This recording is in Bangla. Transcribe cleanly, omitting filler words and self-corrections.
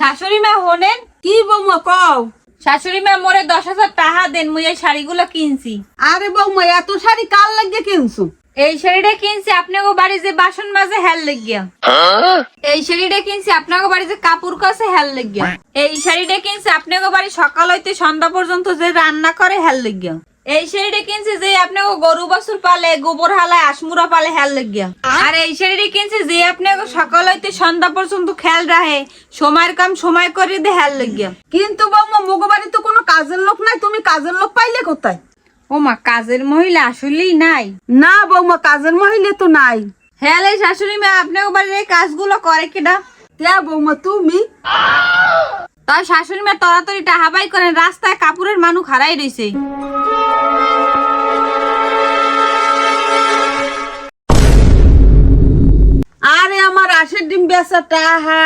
শাশুড়ি মা হনেন কি বৌমা কও? শাশুড়ি মা মোরে 10,000 টাকা দেন, মুই এই শাড়িগুলো কিনছি। আরে বৌমা এত শাড়ি কার লাগিয়ে কিনছো? এই শাড়িটা কিনছি আপনাকে বাড়ি যে বাসন মাজে হেল লাগিয়া। এই শাড়িটা কিনছি আপনাকে বাড়ি যে কাপড় কাছে হেল লাগিয়া। এই শাড়িটা কিনছি আপনাকে বাড়ি সকাল হইতে সন্ধ্যা পর্যন্ত যে রান্না করে হেল লাগিয়া। এই শাড়িটা কিনছি যে আপনাকে গরু বাছুর পালে, গোবর হালায়, আসমুরা পালে হেল লাগিয়া। আর এই শাড়িটা কিনছি যে আপনাকে সকাল হইতে সন্ধ্যা পর্যন্ত খেয়াল রাখে, সময়ের কাম সময় করে দে হেল লাগিয়া। কিন্তু বৌমা মগো বাড়ি তো কোনো কাজের লোক নাই, তুমি কাজের লোক পাইলে কোথায়? ও মা, কাজের মহিলা আসলেই নাই? না বৌমা কাজের মহিলা তো নাই। হ্যাঁ শাশুড়ি মা, আপনাকে বাড়ির এই কাজগুলো করে কিনা? তে বৌমা তুমি? তাই শাশুড়ি মা তাড়াতাড়ি টাকা বাই করেন, রাস্তায় কাপড়ের মানুষ হারাই রইছে। আরে আমার আশের ডিম বেচা টাহা